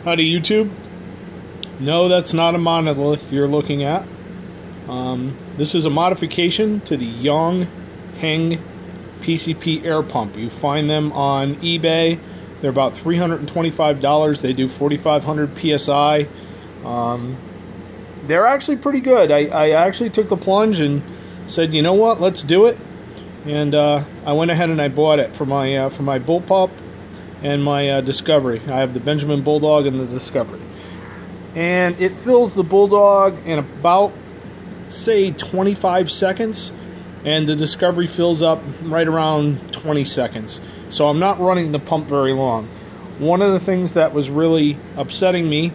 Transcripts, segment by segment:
Howdy YouTube. No, that's not a monolith you're looking at. This is a modification to the Yong Heng PCP air pump. You find them on eBay. They're about $325. They do 4,500 PSI. They're actually pretty good. I actually took the plunge and said, you know what, let's do it. And I went ahead and I bought it for my bullpup and my Discovery. I have the Benjamin Bulldog and the Discovery. And it fills the Bulldog in about, say, 25 seconds. And the Discovery fills up right around 20 seconds. So I'm not running the pump very long. One of the things that was really upsetting me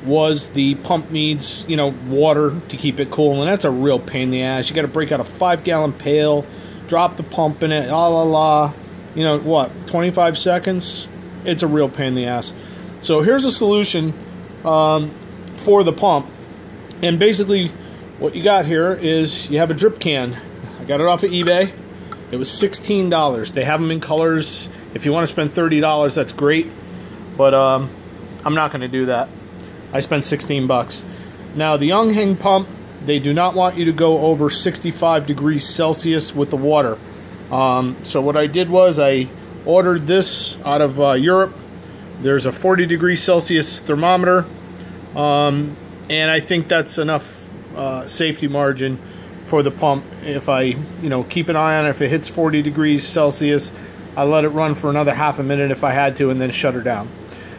was the pump needs, water to keep it cool. And that's a real pain in the ass. You got to break out a 5-gallon pail, drop the pump in it, you know what, 25 seconds? It's a real pain in the ass. So here's a solution for the pump. And basically what you got here is you have a drip can. I got it off of eBay. It was $16. They have them in colors. If you want to spend $30, that's great. But I'm not going to do that. I spent 16 bucks. Now the Yong Heng pump, they do not want you to go over 65 degrees Celsius with the water. So what I did was I ordered this out of Europe. There's a 40 degrees Celsius thermometer, and I think that's enough safety margin for the pump. If I keep an eye on it, if it hits 40 degrees Celsius, I let it run for another half a minute if I had to, and then shut her down.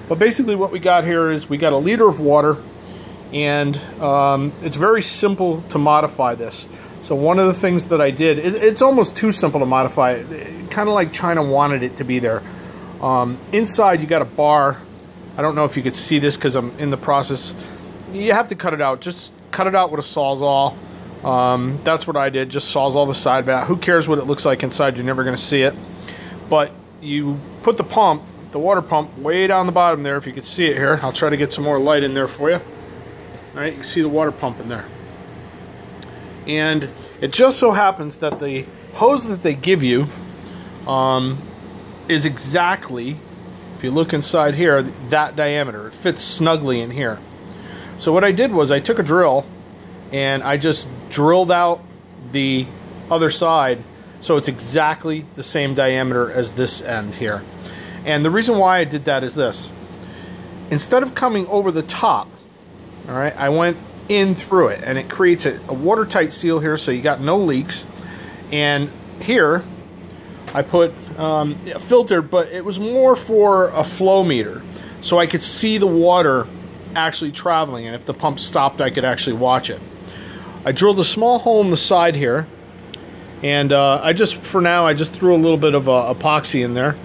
But basically what we got here is we got a liter of water, and it's very simple to modify this. So one of the things that I did, it's almost too simple to modify it, kind of like China wanted it to be there. Inside you got a bar. I don't know if you could see this because I'm in the process. You have to cut it out. Just cut it out with a Sawzall. That's what I did, just Sawzall the side back. Who cares what it looks like inside? You're never going to see it. But you put the pump, the water pump, way down the bottom there, if you could see it here. I'll try to get some more light in there for you. All right, you can see the water pump in there. And it just so happens that the hose that they give you is exactly, if you look inside here, that diameter. It fits snugly in here. So what I did was I took a drill and I just drilled out the other side so it's exactly the same diameter as this end here. And the reason why I did that is this. Instead of coming over the top, all right, I went in through it, and it creates a watertight seal here, so you got no leaks. And here I put a filter, but it was more for a flow meter, so I could see the water actually traveling, and if the pump stopped I could actually watch it. I drilled a small hole in the side here, and for now I just threw a little bit of epoxy in there.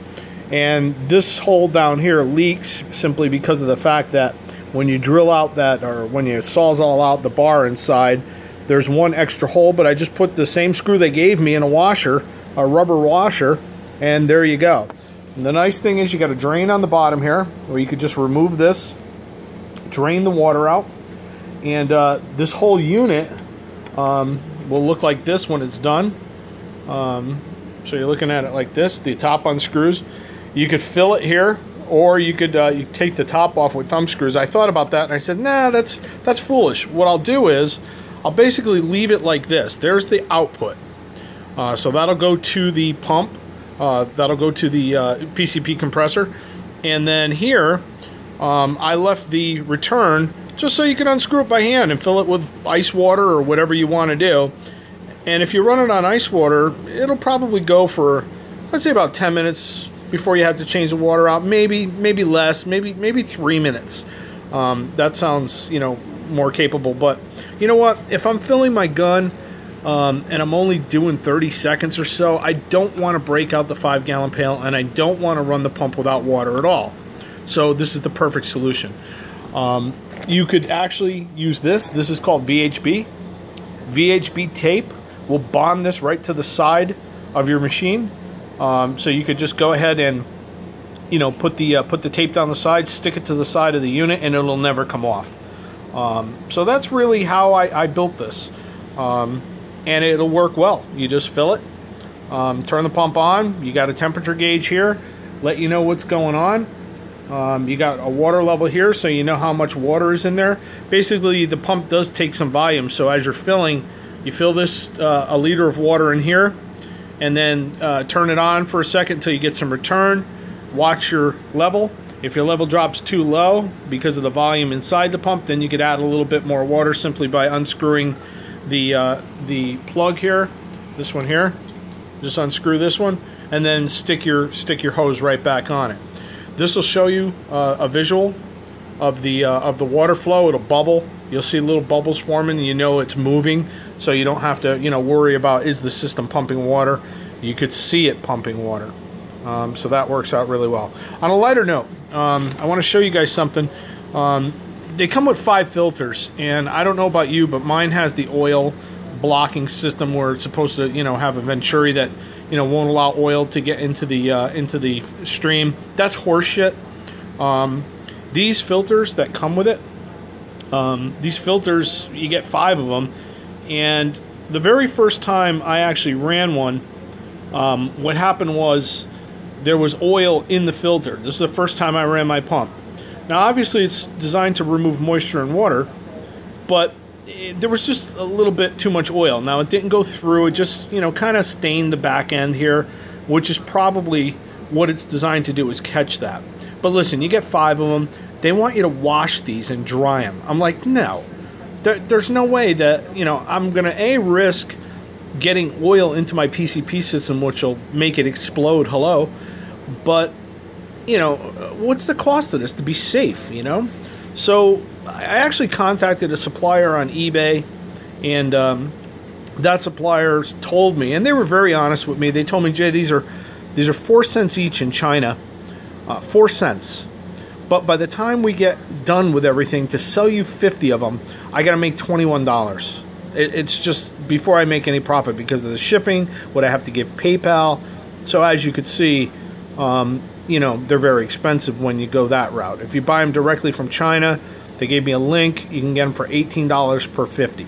And this hole down here leaks simply because of the fact that when you drill out that, or when you Sawzall out the bar inside, there's one extra hole, but I just put the same screw they gave me in a washer, a rubber washer, and there you go. And the nice thing is you got a drain on the bottom here, where you could just remove this, drain the water out, and this whole unit will look like this when it's done. So you're looking at it like this, the top unscrews. You could fill it here, or you could you take the top off with thumb screws. I thought about that and I said, nah, that's foolish. What I'll do is I'll basically leave it like this. There's the output. So that'll go to the pump. That'll go to the PCP compressor. And then here, I left the return just so you can unscrew it by hand and fill it with ice water or whatever you want to do. And if you run it on ice water, it'll probably go for, let's say, about 10 minutes before you have to change the water out. Maybe less, maybe 3 minutes. That sounds, more capable. But you know what? If I'm filling my gun and I'm only doing 30 seconds or so, I don't want to break out the 5-gallon pail, and I don't want to run the pump without water at all. So this is the perfect solution. You could actually use this. This is called VHB. VHB tape will bond this right to the side of your machine. So you could just go ahead and put the tape down the side, stick it to the side of the unit, and it'll never come off. So that's really how I built this, and it'll work well. You just fill it, turn the pump on. You got a temperature gauge here, let you know what's going on. You got a water level here, so you know how much water is in there. Basically, the pump does take some volume, so as you're filling, you fill this a liter of water in here, and then turn it on for a second until you get some return. Watch your level. If your level drops too low because of the volume inside the pump, then you could add a little bit more water simply by unscrewing the plug here, this one here. Just unscrew this one, and then stick your hose right back on it. This will show you a visual of the water flow. It'll bubble. You'll see little bubbles forming. You know it's moving, so you don't have to worry about is the system pumping water. You could see it pumping water. So that works out really well. On a lighter note, I want to show you guys something. They come with 5 filters, and I don't know about you, but mine has the oil blocking system where it's supposed to have a venturi that won't allow oil to get into the stream. That's horseshit. These filters that come with it, these filters, you get 5 of them, and the very first time I actually ran one, what happened was there was oil in the filter. This is the first time I ran my pump. Now obviously it's designed to remove moisture and water, but there was just a little bit too much oil. Now it didn't go through, it just kind of stained the back end here, which is probably what it's designed to do, is catch that. But listen, you get 5 of them. They want you to wash these and dry them. I'm like, no, there's no way that I'm gonna risk getting oil into my PCP system, which will make it explode. Hello. But what's the cost of this to be safe? So I actually contacted a supplier on eBay, and that supplier told me, and they were very honest with me. They told me, Jay, these are 4 cents each in China, 4 cents. But by the time we get done with everything, to sell you 50 of them, I got to make $21. It's just before I make any profit because of the shipping, what I have to give PayPal. So as you could see, they're very expensive when you go that route. If you buy them directly from China, they gave me a link. You can get them for $18 per 50.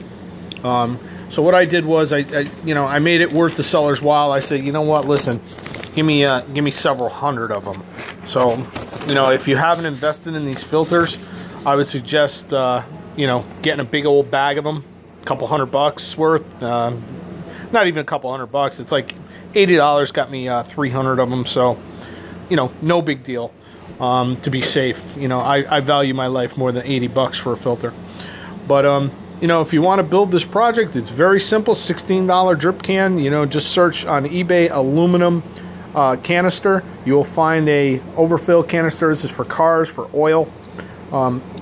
So what I did was I made it worth the seller's while. I said, you know what? Listen, give me several hundred of them. So if you haven't invested in these filters, I would suggest getting a big old bag of them, a couple $100 worth. Not even a couple $100. It's like $80 got me 300 of them. So no big deal. To be safe, I value my life more than $80 for a filter. But if you want to build this project, it's very simple. $16 drip can. Just search on eBay aluminum canister. You will find a overfill canister. This is for cars, for oil.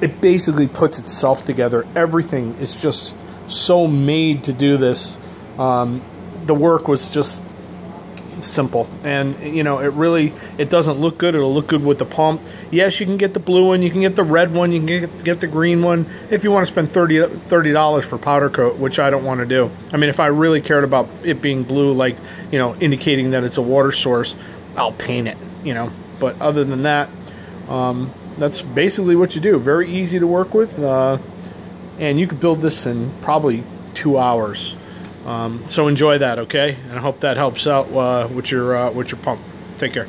It basically puts itself together. Everything is just so made to do this. The work was just simple, and it doesn't look good. It'll look good with the pump. Yes, you can get the blue one, you can get the red one, you can get the green one if you want to spend $30 for powder coat, which I don't want to do. I mean, if I really cared about it being blue, like indicating that it's a water source, I'll paint it. But other than that, that's basically what you do. Very easy to work with, and you could build this in probably 2 hours. So enjoy that, okay? And I hope that helps out with your pump. Take care.